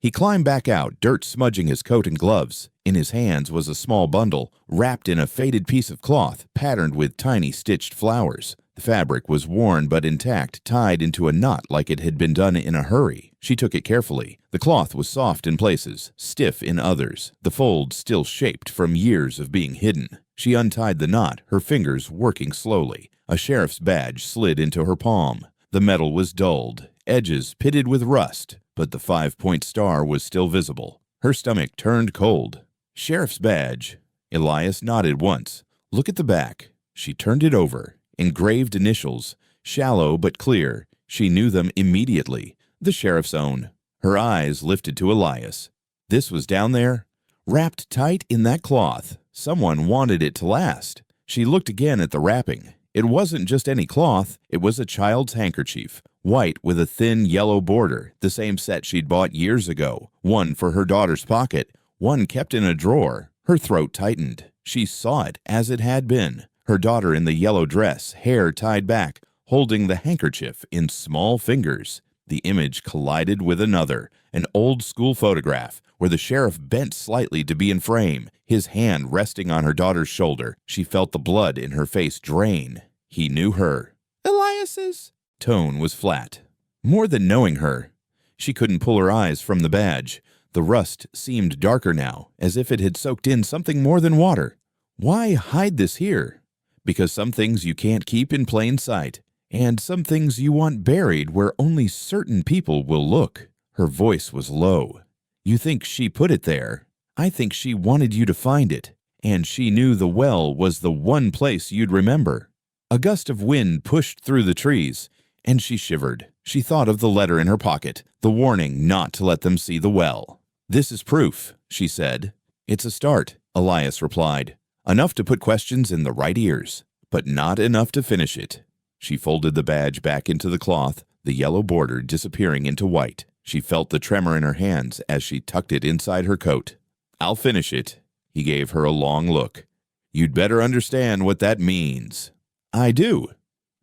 He climbed back out, dirt smudging his coat and gloves. In his hands was a small bundle, wrapped in a faded piece of cloth, patterned with tiny stitched flowers. The fabric was worn but intact, tied into a knot like it had been done in a hurry. She took it carefully. The cloth was soft in places, stiff in others, the folds still shaped from years of being hidden. She untied the knot, her fingers working slowly. A sheriff's badge slid into her palm. The metal was dulled, edges pitted with rust, but the 5-point star was still visible. Her stomach turned cold. Sheriff's badge. Elias nodded once. Look at the back. She turned it over. Engraved initials. Shallow but clear. She knew them immediately. The sheriff's own. Her eyes lifted to Elias. This was down there? Wrapped tight in that cloth. Someone wanted it to last. She looked again at the wrapping. It wasn't just any cloth. It was a child's handkerchief. White with a thin yellow border, the same set she'd bought years ago. One for her daughter's pocket, one kept in a drawer. Her throat tightened. She saw it as it had been. Her daughter in the yellow dress, hair tied back, holding the handkerchief in small fingers. The image collided with another, an old-school photograph, where the sheriff bent slightly to be in frame, his hand resting on her daughter's shoulder. She felt the blood in her face drain. He knew her. Elias's tone was flat. More than knowing her. She couldn't pull her eyes from the badge. The rust seemed darker now, as if it had soaked in something more than water. Why hide this here? Because some things you can't keep in plain sight, and some things you want buried where only certain people will look. Her voice was low. You think she put it there? I think she wanted you to find it, and she knew the well was the one place you'd remember. A gust of wind pushed through the trees, and she shivered. She thought of the letter in her pocket, the warning not to let them see the well. This is proof, she said. It's a start, Elias replied. Enough to put questions in the right ears, but not enough to finish it. She folded the badge back into the cloth, the yellow border disappearing into white. She felt the tremor in her hands as she tucked it inside her coat. I'll finish it. He gave her a long look. You'd better understand what that means. I do.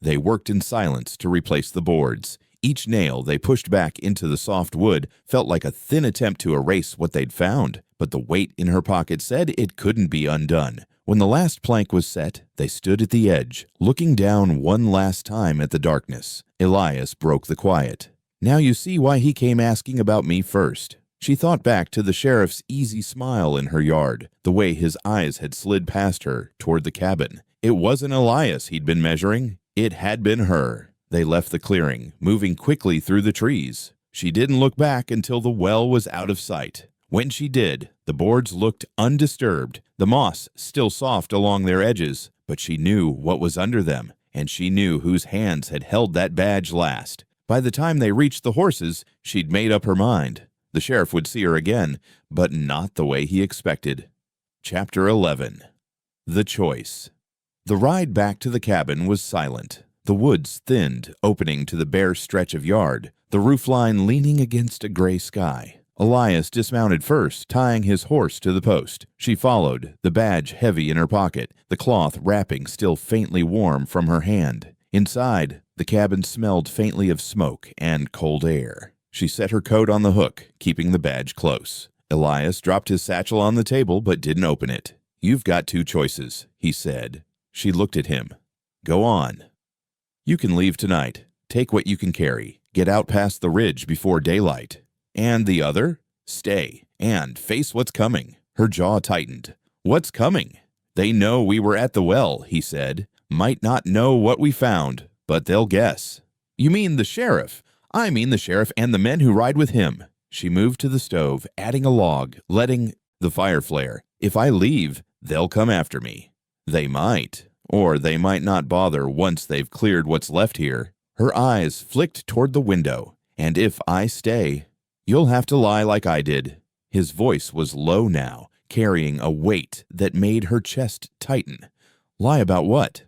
They worked in silence to replace the boards. Each nail they pushed back into the soft wood felt like a thin attempt to erase what they'd found, but the weight in her pocket said it couldn't be undone. When the last plank was set, they stood at the edge, looking down one last time at the darkness. Elias broke the quiet. Now you see why he came asking about me first. She thought back to the sheriff's easy smile in her yard, the way his eyes had slid past her toward the cabin. It wasn't Elias he'd been measuring. It had been her. They left the clearing, moving quickly through the trees. She didn't look back until the well was out of sight. When she did, the boards looked undisturbed, the moss still soft along their edges, but she knew what was under them, and she knew whose hands had held that badge last. By the time they reached the horses, she'd made up her mind. The sheriff would see her again, but not the way he expected. Chapter 11. The Choice. The ride back to the cabin was silent. The woods thinned, opening to the bare stretch of yard, the roofline leaning against a gray sky. Elias dismounted first, tying his horse to the post. She followed, the badge heavy in her pocket, the cloth wrapping still faintly warm from her hand. Inside, the cabin smelled faintly of smoke and cold air. She set her coat on the hook, keeping the badge close. Elias dropped his satchel on the table but didn't open it. You've got two choices, he said. She looked at him. Go on. You can leave tonight. Take what you can carry. Get out past the ridge before daylight. And the other? Stay and face what's coming. Her jaw tightened. What's coming? They know we were at the well, he said. Might not know what we found, but they'll guess. You mean the sheriff? I mean the sheriff and the men who ride with him. She moved to the stove, adding a log, letting the fire flare. If I leave, they'll come after me. They might, or they might not bother once they've cleared what's left here. Her eyes flicked toward the window. And if I stay, you'll have to lie like I did. His voice was low now, carrying a weight that made her chest tighten. Lie about what?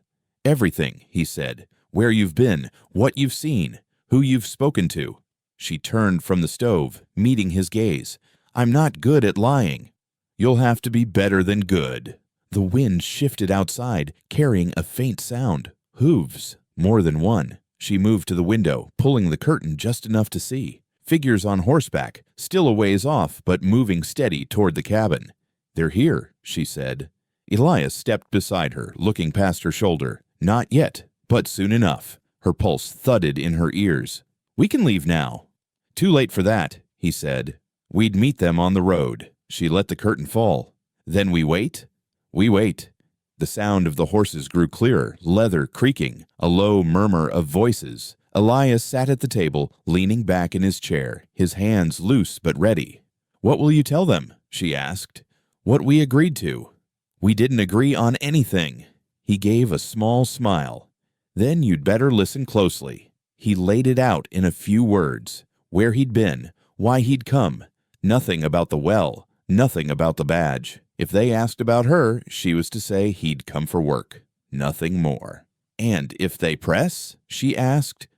Everything, he said. Where you've been, what you've seen, who you've spoken to. She turned from the stove, meeting his gaze. I'm not good at lying. You'll have to be better than good. The wind shifted outside, carrying a faint sound. Hooves, more than one. She moved to the window, pulling the curtain just enough to see. Figures on horseback, still a ways off, but moving steady toward the cabin. They're here, she said. Elias stepped beside her, looking past her shoulder. Not yet, but soon enough. Her pulse thudded in her ears. We can leave now. Too late for that, he said. We'd meet them on the road. She let the curtain fall. Then we wait? We wait. The sound of the horses grew clearer, leather creaking, a low murmur of voices. Elias sat at the table, leaning back in his chair, his hands loose but ready. What will you tell them? She asked. What we agreed to. We didn't agree on anything. He gave a small smile. Then you'd better listen closely. He laid it out in a few words. Where he'd been, why he'd come. Nothing about the well, nothing about the badge. If they asked about her, she was to say he'd come for work. Nothing more. And if they press, she asked,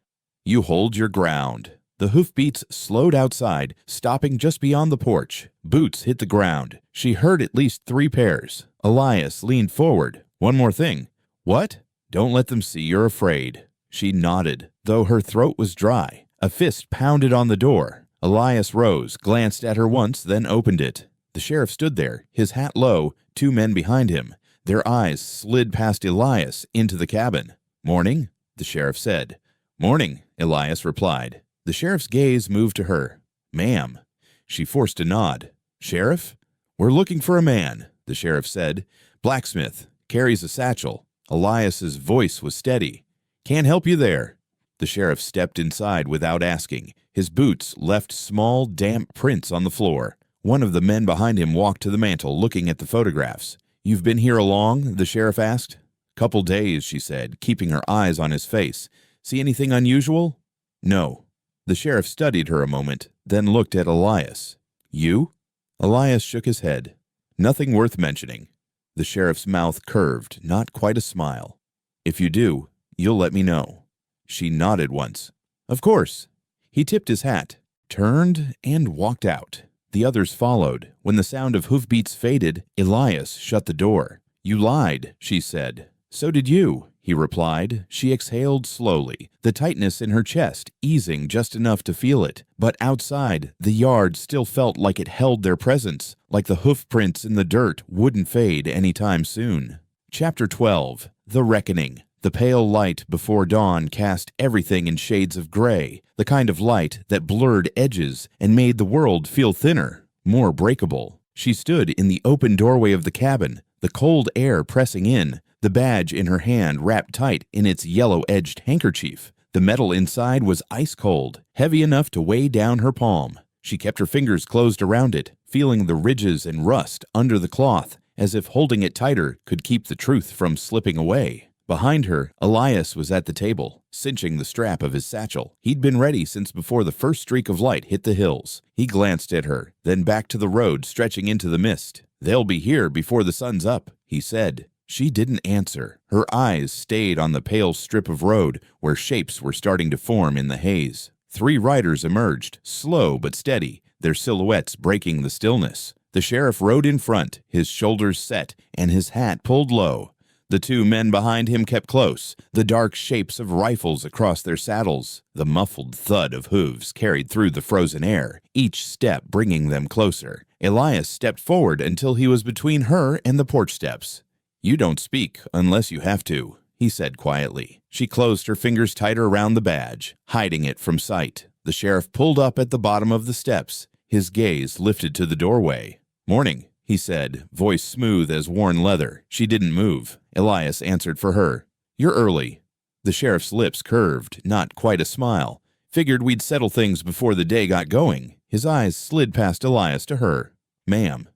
you hold your ground. The hoofbeats slowed outside, stopping just beyond the porch. Boots hit the ground. She heard at least 3 pairs. Elias leaned forward. One more thing. What? Don't let them see you're afraid. She nodded, though her throat was dry. A fist pounded on the door. Elias rose, glanced at her once, then opened it. The sheriff stood there, his hat low, 2 men behind him. Their eyes slid past Elias into the cabin. Morning, the sheriff said. Morning, Elias replied. The sheriff's gaze moved to her. Ma'am. She forced a nod. Sheriff? We're looking for a man, the sheriff said. Blacksmith. Carries a satchel. Elias's voice was steady. Can't help you there. The sheriff stepped inside without asking. His boots left small, damp prints on the floor. One of the men behind him walked to the mantel, looking at the photographs. You've been here long? The sheriff asked. Couple days, she said, keeping her eyes on his face. See anything unusual? No. The sheriff studied her a moment, then looked at Elias. You? Elias shook his head. Nothing worth mentioning. The sheriff's mouth curved, not quite a smile. If you do, you'll let me know. She nodded once. Of course. He tipped his hat, turned, and walked out. The others followed. When the sound of hoofbeats faded, Elias shut the door. You lied, she said. So did you, he replied. She exhaled slowly, the tightness in her chest easing just enough to feel it. But outside, the yard still felt like it held their presence, like the hoof prints in the dirt wouldn't fade anytime soon. Chapter 12. The Reckoning. The pale light before dawn cast everything in shades of gray, the kind of light that blurred edges and made the world feel thinner, more breakable. She stood in the open doorway of the cabin, the cold air pressing in, the badge in her hand wrapped tight in its yellow-edged handkerchief. The metal inside was ice cold, heavy enough to weigh down her palm. She kept her fingers closed around it, feeling the ridges and rust under the cloth, as if holding it tighter could keep the truth from slipping away. Behind her, Elias was at the table, cinching the strap of his satchel. He'd been ready since before the first streak of light hit the hills. He glanced at her, then back to the road stretching into the mist. They'll be here before the sun's up, he said. She didn't answer. Her eyes stayed on the pale strip of road where shapes were starting to form in the haze. 3 riders emerged, slow but steady, their silhouettes breaking the stillness. The sheriff rode in front, his shoulders set and his hat pulled low. The 2 men behind him kept close, the dark shapes of rifles across their saddles. The muffled thud of hooves carried through the frozen air, each step bringing them closer. Elias stepped forward until he was between her and the porch steps. You don't speak unless you have to, he said quietly. She closed her fingers tighter around the badge, hiding it from sight. The sheriff pulled up at the bottom of the steps, his gaze lifted to the doorway. Morning, he said, voice smooth as worn leather. She didn't move. Elias answered for her. You're early. The sheriff's lips curved, not quite a smile. Figured we'd settle things before the day got going. His eyes slid past Elias to her. Ma'am.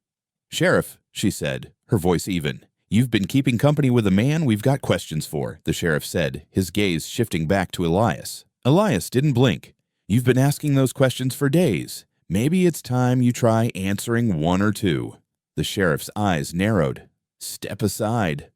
Sheriff, she said, her voice even. You've been keeping company with a man we've got questions for, the sheriff said, his gaze shifting back to Elias. Elias didn't blink. You've been asking those questions for days. Maybe it's time you try answering 1 or 2. The sheriff's eyes narrowed. Step aside.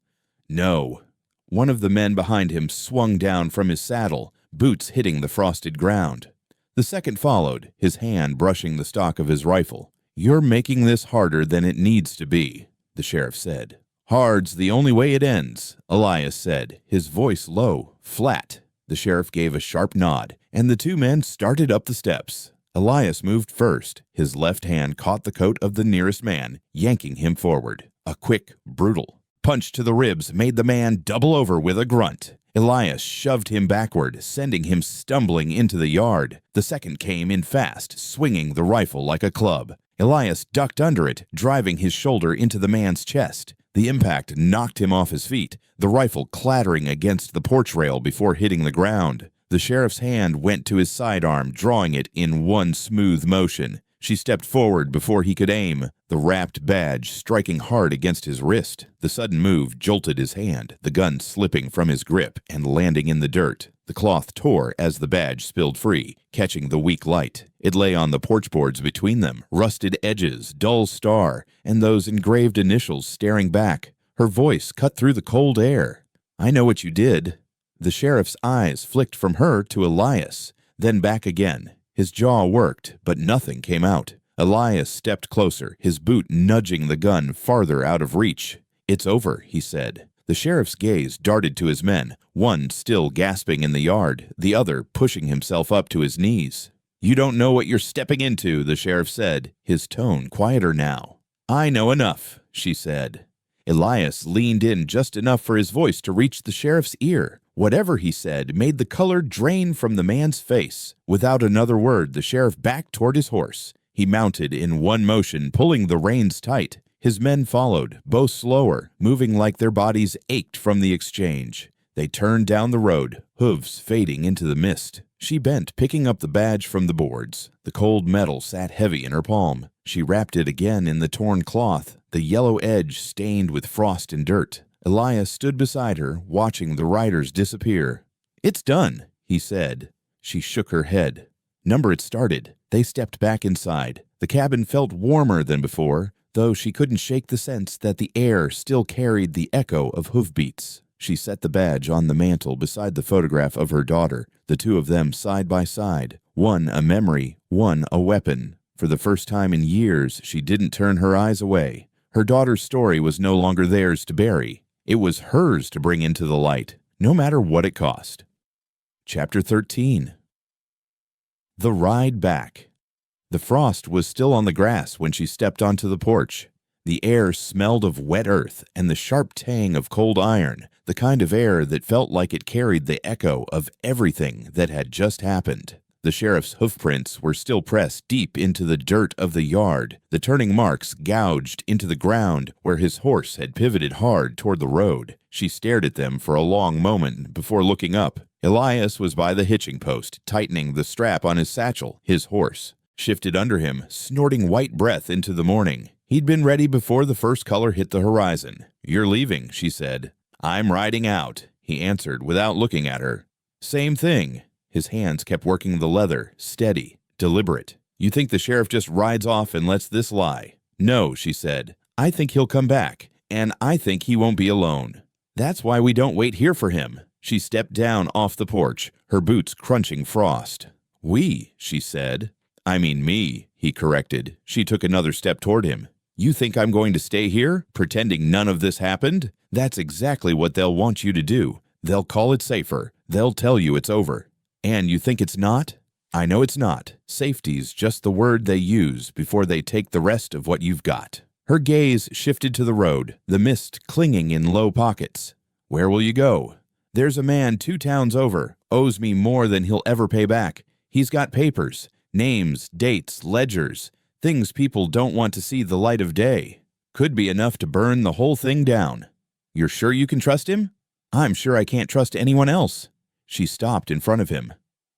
No. One of the men behind him swung down from his saddle, boots hitting the frosted ground. The second followed, his hand brushing the stock of his rifle. You're making this harder than it needs to be, the sheriff said. Hard's the only way it ends, Elias said, his voice low, flat. The sheriff gave a sharp nod, and the 2 men started up the steps. Elias moved first. His left hand caught the coat of the nearest man, yanking him forward. A quick, brutal punch to the ribs made the man double over with a grunt. Elias shoved him backward, sending him stumbling into the yard. The second came in fast, swinging the rifle like a club. Elias ducked under it, driving his shoulder into the man's chest. The impact knocked him off his feet, the rifle clattering against the porch rail before hitting the ground. The sheriff's hand went to his sidearm, drawing it in one smooth motion. She stepped forward before he could aim, the wrapped badge striking hard against his wrist. The sudden move jolted his hand, the gun slipping from his grip and landing in the dirt. The cloth tore as the badge spilled free, catching the weak light. It lay on the porch boards between them, rusted edges, dull star, and those engraved initials staring back. Her voice cut through the cold air. "I know what you did." The sheriff's eyes flicked from her to Elias, then back again. His jaw worked, but nothing came out. Elias stepped closer, his boot nudging the gun farther out of reach. "It's over," he said. The sheriff's gaze darted to his men, one still gasping in the yard, the other pushing himself up to his knees. "You don't know what you're stepping into," the sheriff said, his tone quieter now. "I know enough," she said. Elias leaned in just enough for his voice to reach the sheriff's ear. Whatever he said made the color drain from the man's face. Without another word, the sheriff backed toward his horse. He mounted in one motion, pulling the reins tight. His men followed, both slower, moving like their bodies ached from the exchange. They turned down the road, hooves fading into the mist. She bent, picking up the badge from the boards. The cold metal sat heavy in her palm. She wrapped it again in the torn cloth, the yellow edge stained with frost and dirt. Elias stood beside her, watching the riders disappear. "It's done," he said. She shook her head. Number it started. They stepped back inside. The cabin felt warmer than before, though she couldn't shake the sense that the air still carried the echo of hoofbeats. She set the badge on the mantel beside the photograph of her daughter, the two of them side by side, one a memory, one a weapon. For the first time in years, she didn't turn her eyes away. Her daughter's story was no longer theirs to bury. It was hers to bring into the light, no matter what it cost. Chapter 13. The Ride Back. The frost was still on the grass when she stepped onto the porch. The air smelled of wet earth and the sharp tang of cold iron, the kind of air that felt like it carried the echo of everything that had just happened. The sheriff's hoofprints were still pressed deep into the dirt of the yard, the turning marks gouged into the ground where his horse had pivoted hard toward the road. She stared at them for a long moment before looking up. Elias was by the hitching post, tightening the strap on his satchel. His horse shifted under him, snorting white breath into the morning. He'd been ready before the first color hit the horizon. "You're leaving," she said. "I'm riding out," he answered without looking at her. "Same thing." His hands kept working the leather, steady, deliberate. "You think the sheriff just rides off and lets this lie?" "No," she said. "I think he'll come back, and I think he won't be alone. That's why we don't wait here for him." She stepped down off the porch, her boots crunching frost. "We," she said. "I mean me," he corrected. She took another step toward him. "You think I'm going to stay here, pretending none of this happened? That's exactly what they'll want you to do. They'll call it safer. They'll tell you it's over. And you think it's not? I know it's not. Safety's just the word they use before they take the rest of what you've got." Her gaze shifted to the road, the mist clinging in low pockets. "Where will you go?" "There's a man 2 towns over, owes me more than he'll ever pay back. He's got papers, names, dates, ledgers, things people don't want to see the light of day. Could be enough to burn the whole thing down." "You're sure you can trust him?" "I'm sure I can't trust anyone else." She stopped in front of him.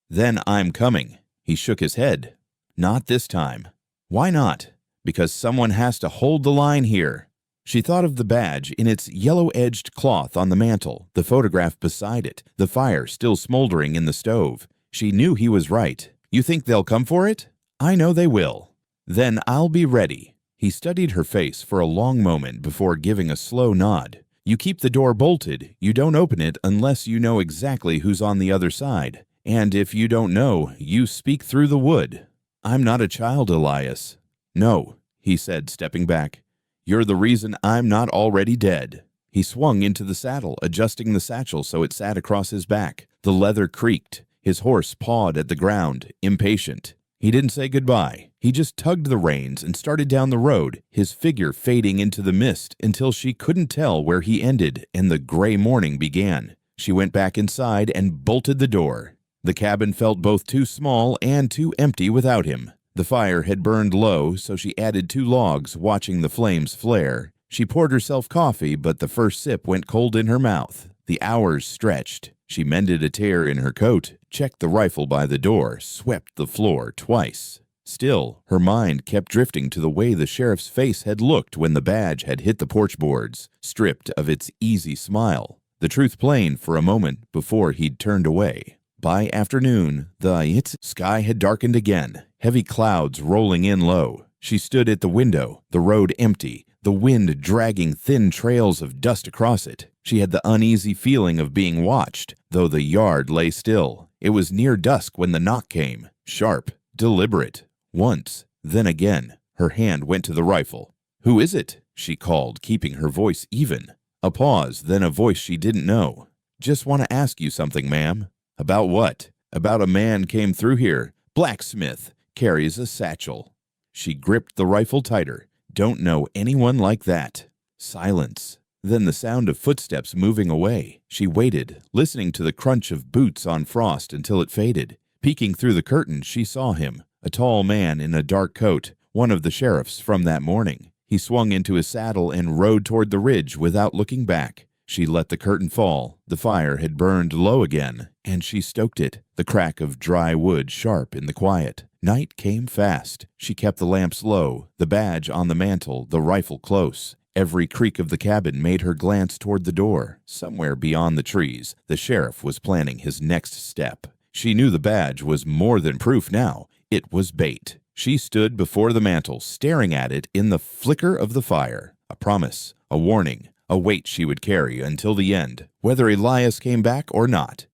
"Then I'm coming." He shook his head. "Not this time." "Why not?" "Because someone has to hold the line here." She thought of the badge in its yellow-edged cloth on the mantel, the photograph beside it, the fire still smoldering in the stove. She knew he was right. "You think they'll come for it?" "I know they will." "Then I'll be ready." He studied her face for a long moment before giving a slow nod. "You keep the door bolted. You don't open it unless you know exactly who's on the other side. And if you don't know, you speak through the wood." "I'm not a child, Elias." "No," he said, stepping back. "You're the reason I'm not already dead." He swung into the saddle, adjusting the satchel so it sat across his back. The leather creaked. His horse pawed at the ground, impatient. He didn't say goodbye. He just tugged the reins and started down the road, his figure fading into the mist until she couldn't tell where he ended and the gray morning began. She went back inside and bolted the door. The cabin felt both too small and too empty without him. The fire had burned low, so she added 2 logs, watching the flames flare. She poured herself coffee, but the first sip went cold in her mouth. The hours stretched. She mended a tear in her coat, checked the rifle by the door, swept the floor twice. Still, her mind kept drifting to the way the sheriff's face had looked when the badge had hit the porch boards, stripped of its easy smile. The truth plain for a moment before he'd turned away. By afternoon, the sky had darkened again, heavy clouds rolling in low. She stood at the window, the road empty, the wind dragging thin trails of dust across it. She had the uneasy feeling of being watched, though the yard lay still. It was near dusk when the knock came, sharp, deliberate. Once, then again, her hand went to the rifle. "Who is it?" she called, keeping her voice even. A pause, then a voice she didn't know. "Just want to ask you something, ma'am." "About what?" "About a man came through here. Blacksmith. Carries a satchel." She gripped the rifle tighter. "Don't know anyone like that." Silence. Then the sound of footsteps moving away. She waited, listening to the crunch of boots on frost until it faded. Peeking through the curtain, she saw him, a tall man in a dark coat, one of the sheriffs from that morning. He swung into his saddle and rode toward the ridge without looking back. She let the curtain fall. The fire had burned low again, and she stoked it, the crack of dry wood sharp in the quiet. Night came fast. She kept the lamps low, the badge on the mantel, the rifle close. Every creak of the cabin made her glance toward the door. Somewhere beyond the trees, the sheriff was planning his next step. She knew the badge was more than proof now. It was bait. She stood before the mantel, staring at it in the flicker of the fire. A promise, a warning, a weight she would carry until the end, whether Elias came back or not.